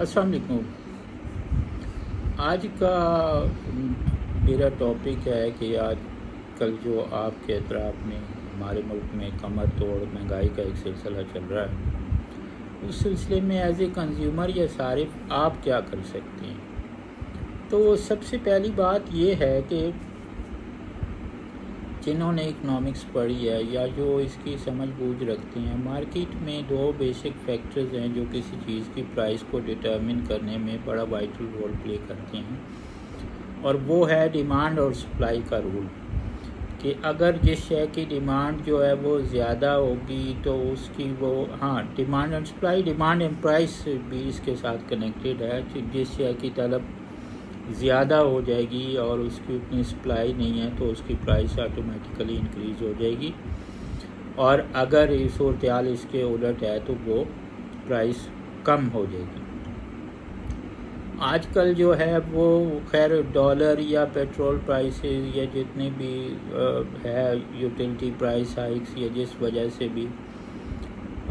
अस्सलाम वालेकुम। आज का मेरा टॉपिक है कि आज कल जो आपके अतराफ़ में हमारे मुल्क में कमर तोड़ महंगाई का एक सिलसिला चल रहा है, उस सिलसिले में एज ए कंज्यूमर या सारिफ आप क्या कर सकते हैं। तो सबसे पहली बात ये है कि जिन्होंने इकनॉमिक्स पढ़ी है या जो इसकी समझ बूझ रखते हैं, मार्केट में दो बेसिक फैक्टर्स हैं जो किसी चीज़ की प्राइस को डिटर्मिन करने में बड़ा वाइटल रोल प्ले करते हैं, और वो है डिमांड और सप्लाई का रूल। कि अगर जिस शय की डिमांड जो है वो ज़्यादा होगी तो उसकी वो demand and supply, demand and price भी इसके साथ कनेक्टेड है। जिस शय की तलब ज़्यादा हो जाएगी और उसकी उतनी सप्लाई नहीं है तो उसकी प्राइस ऑटोमेटिकली इंक्रीज़ हो जाएगी, और अगर सूरत हाल इसके उलट है तो वो प्राइस कम हो जाएगी। आजकल जो है वो खैर डॉलर या पेट्रोल प्राइसेस या जितने भी है यूटिलिटी प्राइस हाइक्स या जिस वजह से भी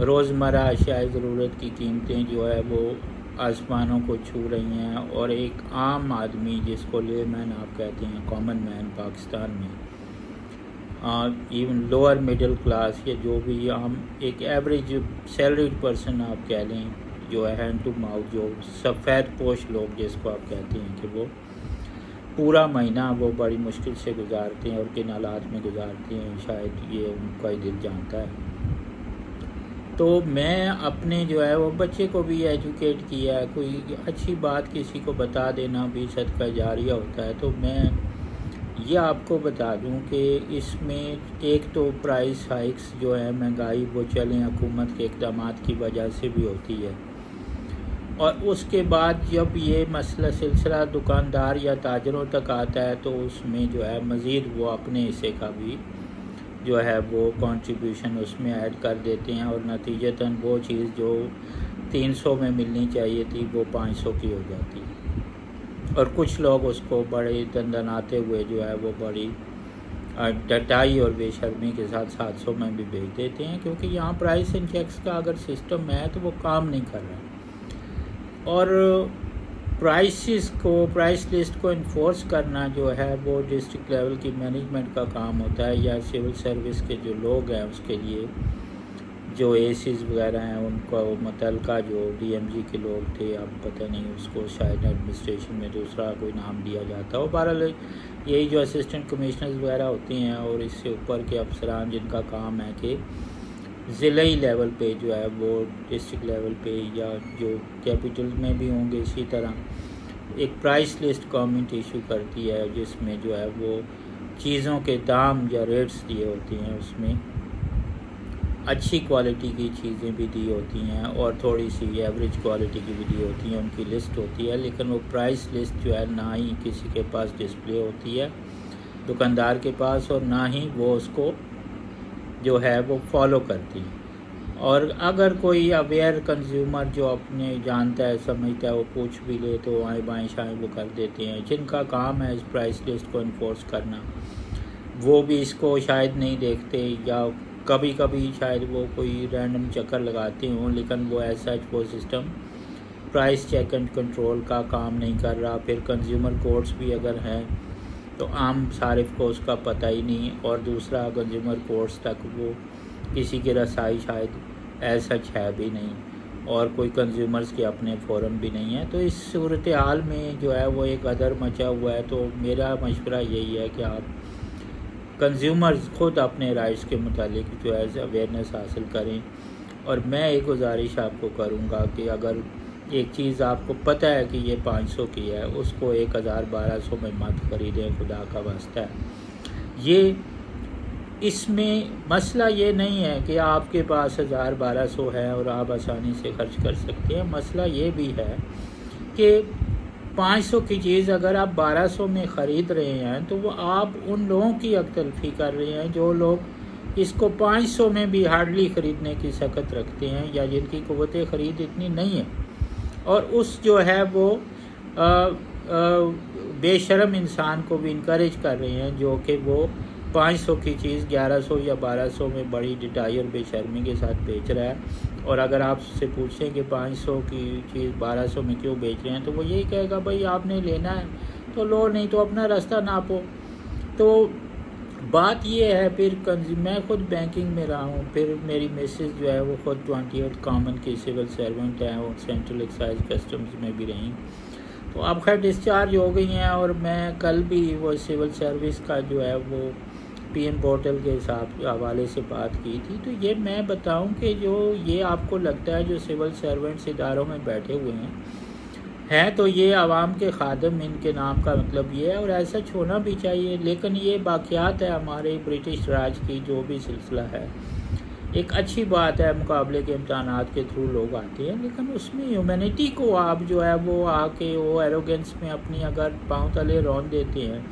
रोज़मर्रा अशियाए ज़रूरत की कीमतें जो है वो आसमानों को छू रही हैं, और एक आम आदमी जिसको लेमैन आप कहते हैं, कॉमन मैन पाकिस्तान में, इवन लोअर मिडिल क्लास या जो भी आम एक एवरेज सैलरीड पर्सन आप कह लें, जो है हैंड टू माउथ, जो सफ़ेद पोश लोग जिसको आप कहते हैं, कि वो पूरा महीना वो बड़ी मुश्किल से गुजारते हैं और किन हालात में गुजारते हैं शायद ये उनका ही दिल जानता है। तो मैं अपने जो है वो बच्चे को भी एजुकेट किया है, कोई अच्छी बात किसी को बता देना भी सदका जारिया होता है। तो मैं ये आपको बता दूं कि इसमें एक तो प्राइस हाइक्स जो है, महंगाई वो चलें हुकूमत के इक़दाम की वजह से भी होती है, और उसके बाद जब ये मसला सिलसिला दुकानदार या ताजरों तक आता है तो उसमें जो है मज़ीद वो अपने हिस्से का भी जो है वो कंट्रीब्यूशन उसमें ऐड कर देते हैं, और नतीजतन वो चीज़ जो 300 में मिलनी चाहिए थी वो 500 की हो जाती है, और कुछ लोग उसको बड़े दंदनाते हुए जो है वो बड़ी डटाई और बेशर्मी के साथ 700 में भी बेच देते हैं, क्योंकि यहाँ प्राइस एंड चेक्स का अगर सिस्टम है तो वो काम नहीं कर रहा। और प्राइस लिस्ट को इन्फोर्स करना जो है वो डिस्ट्रिक्ट लेवल की मैनेजमेंट का काम होता है, या सिविल सर्विस के जो लोग हैं उसके लिए जो एसीज वगैरह हैं उनको मुतल्लिका जो डीएमजी के लोग थे, अब पता नहीं उसको शायद एडमिनिस्ट्रेशन में दूसरा कोई नाम दिया जाता हो, बहरहाल यही जो असिस्टेंट कमिश्नर्स वगैरह होते हैं और इससे ऊपर के अफसरान जिनका काम है कि ज़िले लेवल पे जो है वो डिस्ट्रिक्ट लेवल पे या जो कैपिटल में भी होंगे, इसी तरह एक प्राइस लिस्ट गवर्नमेंट इशू करती है जिसमें जो है वो चीज़ों के दाम या रेट्स दिए होते हैं, उसमें अच्छी क्वालिटी की चीज़ें भी दी होती हैं और थोड़ी सी एवरेज क्वालिटी की भी दी होती हैं, उनकी लिस्ट होती है। लेकिन वो प्राइस लिस्ट जो है ना ही किसी के पास डिस्प्ले होती है दुकानदार के पास, और ना ही वो उसको जो है वो फॉलो करती है। और अगर कोई अवेयर कंज्यूमर जो अपने जानता है समझता है वो पूछ भी ले तो आए बाएँ शाएँ वो कर देते हैं। जिनका काम है इस प्राइस लिस्ट को इन्फोर्स करना वो भी इसको शायद नहीं देखते, या कभी कभी शायद वो कोई रैंडम चक्कर लगाते हों, लेकिन वो ऐसा वो system price check and control का काम नहीं कर रहा। फिर कंज्यूमर कोर्ट्स भी अगर हैं तो आम सारिफ को उसका पता ही नहीं, और दूसरा कंज्यूमर कोर्ट्स तक वो किसी की रसाई शायद सच है भी नहीं, और कोई कंज्यूमर्स के अपने फोरम भी नहीं है। तो इस सूरत हाल में जो है वो एक अदर मचा हुआ है। तो मेरा मशवरा यही है कि आप कंज्यूमर्स खुद अपने राइट्स के मुतालिक जो है अवेयरनेस हासिल करें। और मैं एक गुजारिश आपको करूँगा कि अगर एक चीज़ आपको पता है कि ये 500 की है, उसको 1000-1200 में मत खरीदें, खुदा का वास्ता है। ये इसमें मसला ये नहीं है कि आपके पास 1000-1200 है और आप आसानी से खर्च कर सकते हैं। मसला ये भी है कि 500 की चीज़ अगर आप 1200 में ख़रीद रहे हैं तो वो आप उन लोगों की अकतलफी कर रहे हैं जो लोग इसको 500 में भी हार्डली ख़रीदने की सकत रखते हैं, या जिनकी क़ुव्वत ख़रीद इतनी नहीं है, और उस जो है वो बेशरम इंसान को भी इनकरेज कर रहे हैं जो कि वो 500 की चीज़ 1100 या 1200 में बड़ी डिटाई और बेशर्मी के साथ बेच रहा है। और अगर आप उससे पूछें कि 500 की चीज़ 1200 में क्यों बेच रहे हैं, तो वो यही कहेगा भाई आपने लेना है तो लो, नहीं तो अपना रास्ता नापो। तो बात ये है, फिर मैं खुद बैंकिंग में रहा हूँ, फिर मेरी मिसेज जो है वो खुद 28 कॉमन की सिविल सर्वेंट है, वो सेंट्रल एक्साइज कस्टम्स में भी रही। तो अब खैर डिस्चार्ज हो गई हैं, और मैं कल भी वो सिविल सर्विस का जो है वो पीएम पोर्टल के हवाले से बात की थी। तो ये मैं बताऊं कि जो ये आपको लगता है जो सिविल सर्वेंट्स इदारों में बैठे हुए हैं तो ये आवाम के खादम, इनके नाम का मतलब ये है, और ऐसा होना भी चाहिए। लेकिन ये बाक़ियात है हमारे ब्रिटिश राज की, जो भी सिलसिला है, एक अच्छी बात है, मुकाबले के इम्तहानात के थ्रू लोग आते हैं, लेकिन उसमें ह्यूमैनिटी को आप जो है वो आके वो एरोगेंस में अपनी अगर पाँव तले रौंद देते हैं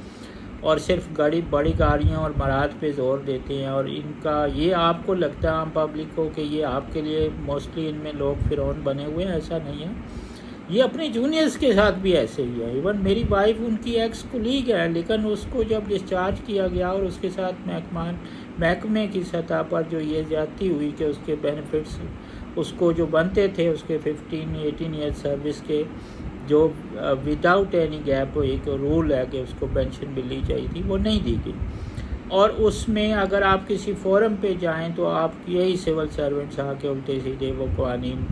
और सिर्फ बड़ी गाड़ियाँ और मराद पे जोर देते हैं, और इनका ये आपको लगता है आम पब्लिक को कि ये आपके लिए मोस्टली इनमें लोग फिरौन बने हुए हैं, ऐसा नहीं है। ये अपने जूनियर्स के साथ भी ऐसे ही है। इवन मेरी वाइफ उनकी एक्स कुलीग है, लेकिन उसको जब डिस्चार्ज किया गया और उसके साथ महकमे की सतह पर जो ये ज्यादती हुई कि उसके बेनिफिट्स उसको जो बनते थे उसके 15-18 ईयर्स सर्विस के, जो विदाउट एनी गैप एक रूल है कि उसको पेंशन मिलनी चाहिए थी, वो नहीं दी गई। और उसमें अगर आप किसी फोरम पे जाएं तो आप यही सिविल सर्वेंट्स आके उल्टे सीधे वो कानून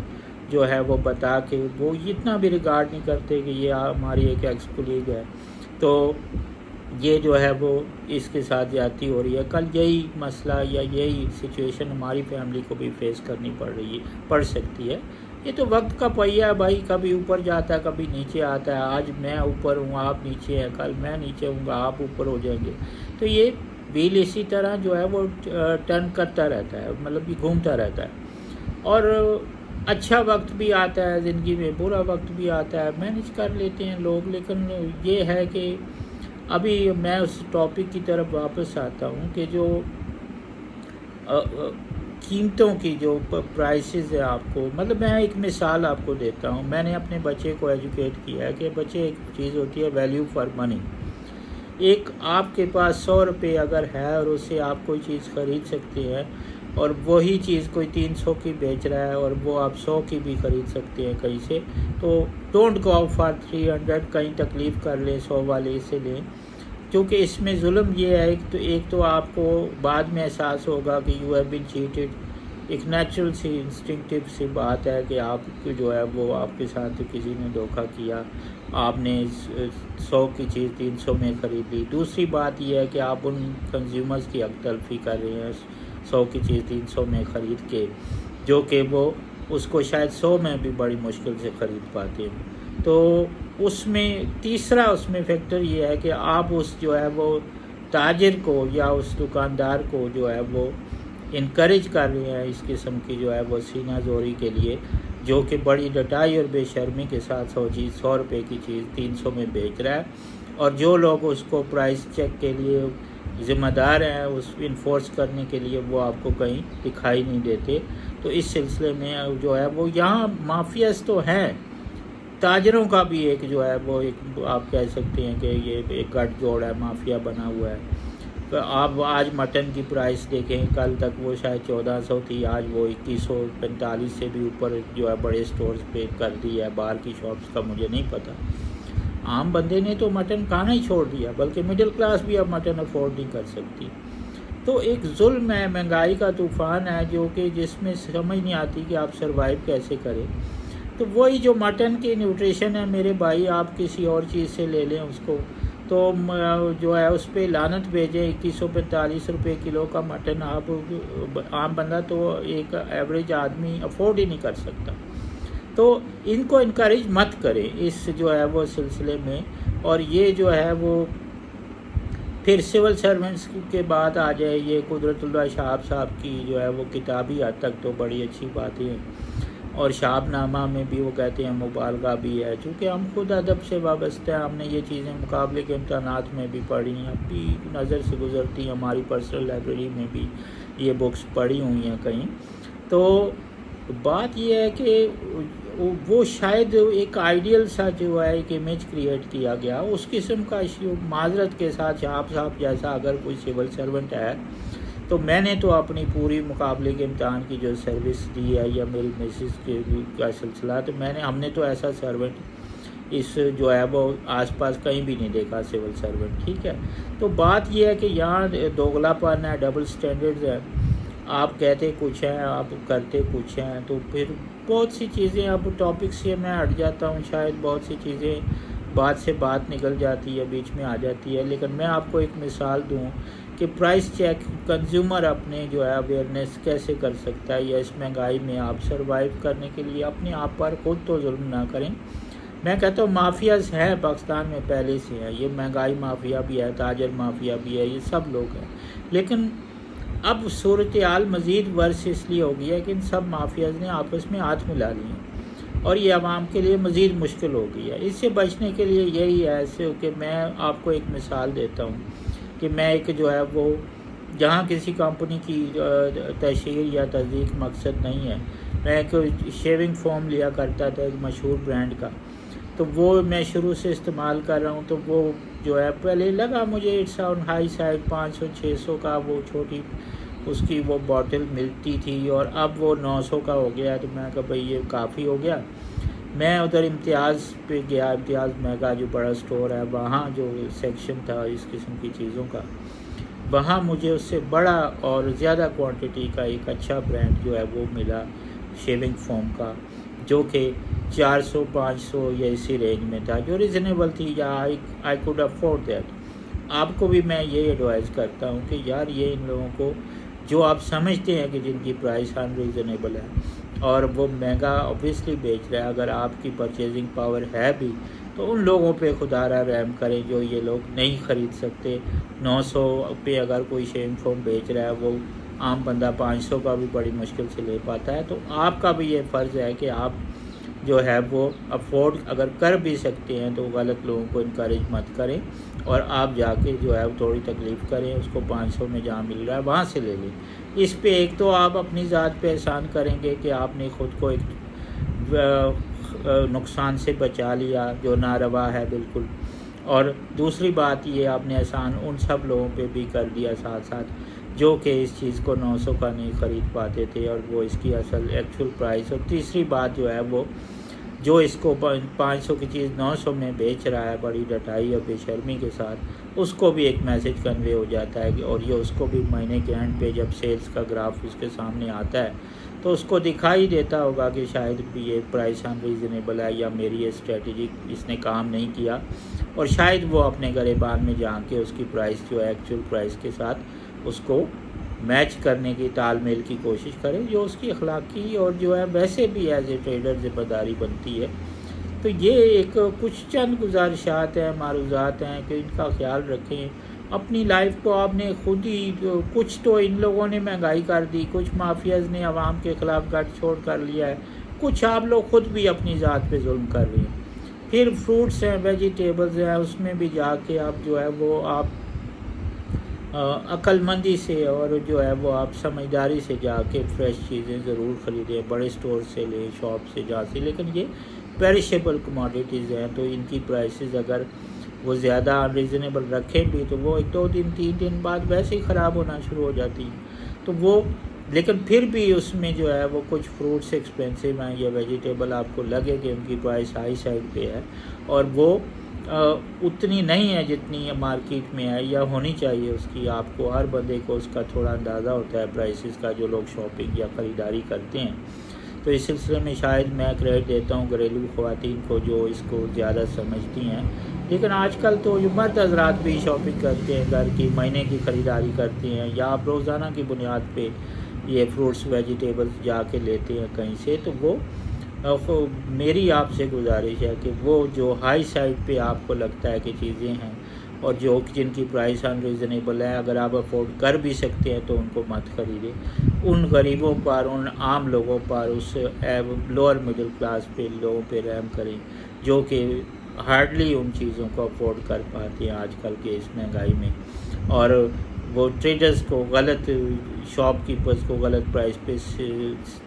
जो है वो बता के वो इतना भी रिगार्ड नहीं करते कि ये हमारी एक एक्स कुलीग है, तो ये जो है वो इसके साथ ज्यादती हो रही है। कल यही मसला या यही सिचुएशन हमारी फैमिली को भी फेस करनी पड़ सकती है। ये तो वक्त का पहिया है भाई, कभी ऊपर जाता है कभी नीचे आता है। आज मैं ऊपर हूँ आप नीचे हैं, कल मैं नीचे हूँगा आप ऊपर हो जाएंगे। तो ये व्हील इसी तरह जो है वो टर्न करता रहता है, मतलब कि घूमता रहता है। और अच्छा वक्त भी आता है ज़िंदगी में, बुरा वक्त भी आता है, मैनेज कर लेते हैं लोग। लेकिन ये है कि अभी मैं उस टॉपिक की तरफ वापस आता हूँ कि जो कीमतों की जो प्राइसेस है, आपको मतलब मैं एक मिसाल आपको देता हूँ। मैंने अपने बच्चे को एजुकेट किया है कि बच्चे एक चीज़ होती है वैल्यू फॉर मनी। एक आपके पास 100 रुपये अगर है और उससे आप कोई चीज़ ख़रीद सकते हैं, और वही चीज़ कोई 300 की बेच रहा है और वो आप 100 की भी ख़रीद सकते हैं कहीं से, तो डोंट गो आउट फॉर 300, कहीं तकलीफ़ कर लें 100 वाले से लें, क्योंकि इसमें जुल्म ये है। एक तो आपको बाद में एहसास होगा कि यू हैव बीन चीटेड। एक नेचुरल सी इंस्टिंक्टिव सी बात है कि आप जो है वो आपके साथ किसी ने धोखा किया, आपने 100 की चीज़ 300 में ख़रीद ली। दूसरी बात यह है कि आप उन कंज्यूमर्स की हक तलफी कर रहे हैं 100 की चीज़ 300 में ख़रीद के, जो कि वो उसको शायद 100 में भी बड़ी मुश्किल से ख़रीद पाते हैं। तो उसमें तीसरा उसमें फैक्टर ये है कि आप उस जो है वो ताजिर को या उस दुकानदार को जो है वो इनकरेज कर रहे हैं इस किस्म की जो है वो सीना जोरी के लिए, जो कि बड़ी डटाई और बेशर्मी के साथ 100 रुपये की चीज़ 300 में बेच रहा है। और जो लोग उसको प्राइस चेक के लिए ज़िम्मेदार हैं, उस इन्फोर्स करने के लिए, वो आपको कहीं दिखाई नहीं देते। तो इस सिलसिले में जो है वो यहाँ माफियाज तो हैं, ताजरों का भी एक जो है वो एक आप कह सकते हैं कि ये एक गठजोड़ है, माफिया बना हुआ है। तो आप आज मटन की प्राइस देखें, कल तक वो शायद 1400 थी, आज वो 2145 से भी ऊपर जो है बड़े स्टोर्स पे कर दी है। बाहर की शॉप्स का मुझे नहीं पता। आम बंदे ने तो मटन खाना ही छोड़ दिया, बल्कि मिडिल क्लास भी अब मटन अफोर्ड नहीं कर सकती। तो एक जुल्म है, महंगाई का तूफ़ान है, जो कि जिसमें समझ नहीं आती कि आप सरवाइव कैसे करें। तो वही जो मटन की न्यूट्रिशन है मेरे भाई, आप किसी और चीज़ से ले लें उसको, तो जो है उस पर लानत भेजें। 2145 रुपये किलो का मटन आप आम बंदा तो एक एवरेज आदमी अफोर्ड ही नहीं कर सकता। तो इनको इनकरेज मत करें इस जो है वो सिलसिले में। और ये जो है वो फिर सिविल सर्वेंट्स के बाद आ जाए ये कुदरतुल्लाह शाहब साहब की जो है वो किताबी हद तक तो बड़ी अच्छी बातें हैं, और शाहबनामा में भी वो कहते हैं मुबालगा भी है। चूँकि हम खुद अदब से वाबस्ते हैं, हमने ये चीज़ें मुकाबले के इम्तहानात में भी पढ़ी हैं, अब भी नज़र से गुजरती हैं, हमारी पर्सनल लाइब्रेरी में भी ये बुक्स पढ़ी हुई हैं कहीं। तो बात यह है कि वो शायद एक आइडियल सा जो है एक इमेज क्रिएट किया गया, उस किस्म का इश्यू माजरत के साथ। आप साहब जैसा अगर कोई सिविल सर्वेंट है तो मैंने तो अपनी पूरी मुकाबले के इम्तहान की जो सर्विस दी है या मेरी मिसेस के का सिलसिला, तो हमने तो ऐसा सर्वेंट इस जो है वो आसपास कहीं भी नहीं देखा, सिविल सर्वेंट। ठीक है, तो बात यह है कि यहाँ दोगलापन है, डबल स्टैंडर्ड्स है। आप कहते कुछ हैं, आप करते कुछ हैं, तो फिर बहुत सी चीज़ें, अब टॉपिक से मैं हट जाता हूँ, शायद बहुत सी चीज़ें बात से बात निकल जाती है, बीच में आ जाती है। लेकिन मैं आपको एक मिसाल दूँ कि प्राइस चेक कंज्यूमर अपने जो है अवेयरनेस कैसे कर सकता है, या इस महंगाई में आप सरवाइव करने के लिए अपने आप पर खुद तो जुल्म ना करें। मैं कहता हूँ माफियाज हैं पाकिस्तान में पहले से हैं, ये महंगाई माफिया भी है, ताजर माफिया भी है, ये सब लोग हैं। लेकिन अब सूरत हाल मज़ीद वर्ष इसलिए हो गई है कि इन सब माफियाज ने आपस में हाथ मिला लिए और ये आवाम के लिए मज़ीद मुश्किल हो गई है। इससे बचने के लिए यही है ऐसे कि मैं आपको एक मिसाल देता हूँ कि मैं एक जो है वो जहाँ किसी कंपनी की तशहीर या तस्दीक मकसद नहीं है, मैं एक शेविंग फोम लिया करता था एक मशहूर ब्रांड का, तो वो मैं शुरू से इस्तेमाल कर रहा हूँ। तो वो जो है पहले लगा मुझे इट्स ऑन हाई साइड, 500-600 का वो छोटी उसकी वो बॉटल मिलती थी, और अब वो 900 का हो गया। तो मैं कहा भाई ये काफ़ी हो गया। मैं उधर इम्तियाज़ पे गया, इम्तियाज़ मेगा जो बड़ा स्टोर है, वहाँ जो सेक्शन था इस किस्म की चीज़ों का, वहाँ मुझे उससे बड़ा और ज़्यादा क्वांटिटी का एक अच्छा ब्रांड जो है वो मिला शेविंग फोम का, जो कि 400-500 या इसी रेंज में था, जो रिजनेबल थी, या आई कुड अफोर्ड दैट। आपको भी मैं ये एडवाइस करता हूँ कि यार ये इन लोगों को जो आप समझते हैं कि जिनकी प्राइस अनरीज़नेबल है और वो महंगा ऑब्वियसली बेच रहा है, अगर आपकी परचेजिंग पावर है भी तो उन लोगों पे खुदारा रहम करें जो ये लोग नहीं ख़रीद सकते। 900 पे अगर कोई शेविंग फोम बेच रहा है, वो आम बंदा 500 का भी बड़ी मुश्किल से ले पाता है। तो आपका भी ये फ़र्ज़ है कि आप जो है वो अफोर्ड अगर कर भी सकते हैं तो गलत लोगों को इनकरेज मत करें, और आप जाके जो है थोड़ी तकलीफ़ करें, उसको 500 में जहाँ मिल रहा है वहाँ से ले लें। इस पे एक तो आप अपनी ज़ात पे एहसान करेंगे कि आपने ख़ुद को एक नुकसान से बचा लिया जो नारवा है बिल्कुल, और दूसरी बात ये आपने एहसान उन सब लोगों पे भी कर दिया साथ साथ जो कि इस चीज़ को 900 का नहीं ख़रीद पाते थे और वो इसकी असल एक्चुअल प्राइस, और तीसरी बात जो है वो जो इसको 500 की चीज़ 900 में बेच रहा है बड़ी डटाई और बेशर्मी के साथ, उसको भी एक मैसेज कन्वे हो जाता है कि, और ये उसको भी महीने के एंड पे जब सेल्स का ग्राफ उसके सामने आता है तो उसको दिखाई देता होगा कि शायद ये प्राइस अनरीज़नेबल है या मेरी ये स्ट्रेटजी इसने काम नहीं किया, और शायद वो अपने गरेबान में जाके उसकी प्राइस जो है एक्चुअल प्राइस के साथ उसको मैच करने की तालमेल की कोशिश करें, जो उसकी अखलाकी और जो है वैसे भी एज ए ट्रेडर ज़िम्मेदारी बनती है। तो ये एक कुछ चंद गुजारिशात हैं, मारूज़ात हैं कि इनका ख्याल रखें। अपनी लाइफ को आपने खुद ही कुछ तो इन लोगों ने महंगाई कर दी, कुछ माफियाज ने आवाम के ख़िलाफ़ गठ छोड़ कर लिया है, कुछ आप लोग खुद भी अपनी ज़ात पे जुल्म कर रहे हैं। फिर फ्रूट्स हैं, वेजिटेबल्स हैं, उसमें भी जाके आप जो है वो आप अक्लमंदी से और जो है वो आप समझदारी से जाके फ़्रेश चीज़ें ज़रूर ख़रीदें, बड़े स्टोर से लें, शॉप से जहाँ से। लेकिन ये पेरिशेबल कमोडिटीज़ हैं तो इनकी प्राइसेस अगर वो ज़्यादा अनरीज़नेबल रखें भी तो वो 1-2 दिन 3 दिन बाद वैसे ही ख़राब होना शुरू हो जाती हैं। तो वो लेकिन फिर भी उसमें जो है वो कुछ फ्रूट्स एक्सपेंसिव हैं या वेजिटेबल आपको लगे कि उनकी प्राइस हाई साइड पे है और वो उतनी नहीं है जितनी मार्केट में है या होनी चाहिए उसकी। आपको हर बंदे को उसका थोड़ा अंदाज़ा होता है प्राइसेस का, जो लोग शॉपिंग या ख़रीदारी करते हैं। तो इस सिलसिले में शायद मैं क्रेडिट देता हूँ घरेलू ख़वातीन को जो इसको ज़्यादा समझती हैं। लेकिन आजकल तो जो मर्द हज़रात भी शॉपिंग करते हैं, घर की महीने की ख़रीदारी करते हैं या आप रोज़ाना की बुनियाद पे ये फ्रूट्स वेजिटेबल्स जाके लेते हैं कहीं से, तो वो मेरी आपसे गुजारिश है कि वो जो हाई साइड पे आपको लगता है कि चीज़ें हैं और जो जिनकी प्राइस अनरीज़नेबल है, अगर आप अफोर्ड कर भी सकते हैं तो उनको मत ख़रीदें। उन गरीबों पर, उन आम लोगों पर, उस लोअर मिडिल क्लास पे लोगों पे रहम करें जो कि हार्डली उन चीज़ों को अफोर्ड कर पाते हैं आजकल के इस महंगाई में, और वो ट्रेडर्स को गलत शॉपकीपर्स को गलत प्राइस पे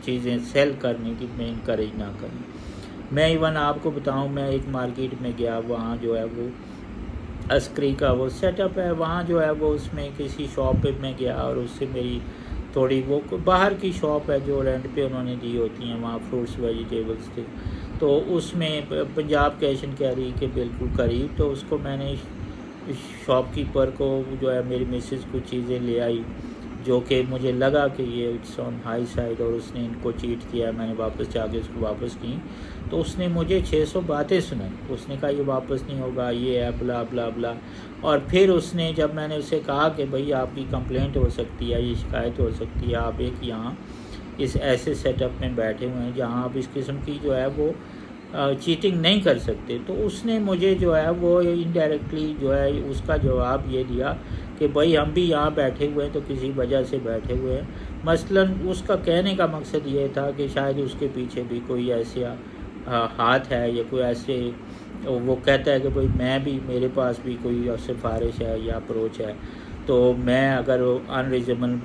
चीज़ें सेल करने की मैं इनकरेज ना करें। मैं इवन आपको बताऊं, मैं एक मार्केट में गया, वहाँ जो है वो अस्करी का वो सेटअप है, वहाँ जो है वो उसमें किसी शॉप पे मैं गया और उससे मेरी थोड़ी वो बाहर की शॉप है जो रेंट पे उन्होंने दी होती हैं, वहाँ फ्रूट्स वेजिटेबल्स थे, तो उसमें पंजाब कैश एंड कैरी के बिल्कुल करीब, तो उसको मैंने शॉपकीपर को जो है मेरी मिसेस कुछ चीज़ें ले आई जो कि मुझे लगा कि ये इट्स ऑन हाई साइड और उसने इनको चीट किया। मैंने वापस जाके उसको वापस की तो उसने मुझे 600 बातें सुनाई। उसने कहा ये वापस नहीं होगा, ये है ब्ला ब्ला ब्ला। और फिर उसने जब मैंने उसे कहा कि भाई आपकी कंप्लेंट हो सकती है, ये शिकायत हो सकती है, आप एक यहाँ इस ऐसे सेटअप में बैठे हुए हैं जहाँ आप इस किस्म की जो है वो चीटिंग नहीं कर सकते, तो उसने मुझे जो है वो इनडायरेक्टली जो है उसका जवाब ये दिया कि भाई हम भी यहाँ बैठे हुए हैं तो किसी वजह से बैठे हुए हैं। मसलन उसका कहने का मकसद ये था कि शायद उसके पीछे भी कोई ऐसे हाथ है या कोई ऐसे, वो कहता है कि भाई मैं भी, मेरे पास भी कोई सिफारिश है या अप्रोच है, तो मैं अगर अनरीज़नेबल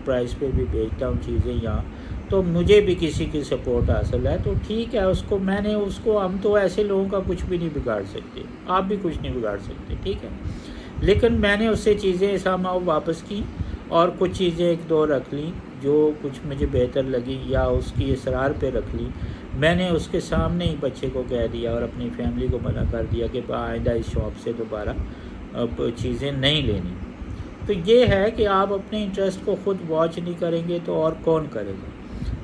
प्राइस पे भी बेचता हूँ चीज़ें यहाँ, तो मुझे भी किसी की सपोर्ट हासिल है, तो ठीक है। हम तो ऐसे लोगों का कुछ भी नहीं बिगाड़ सकते, आप भी कुछ नहीं बिगाड़ सकते, ठीक है। लेकिन मैंने उससे चीज़ें सामान वापस की और कुछ चीज़ें एक दो रख ली जो कुछ मुझे बेहतर लगी या उसकी इसरार पे रख ली। मैंने उसके सामने ही बच्चे को कह दिया और अपनी फैमिली को मना कर दिया कि आइंदा इस शॉप से दोबारा चीज़ें नहीं लेनी। तो ये है कि आप अपने इंटरेस्ट को ख़ुद वॉच नहीं करेंगे तो और कौन करेगा।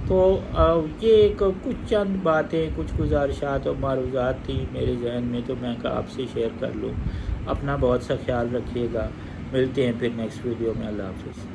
तो ये कुछ चंद बातें, कुछ गुजारिशात और मारूज़ात थी मेरे जहन में, तो मैं आपसे शेयर कर लूँ। अपना बहुत सा ख्याल रखिएगा। मिलते हैं फिर नेक्स्ट वीडियो में। अल्लाह हाफ़िज़।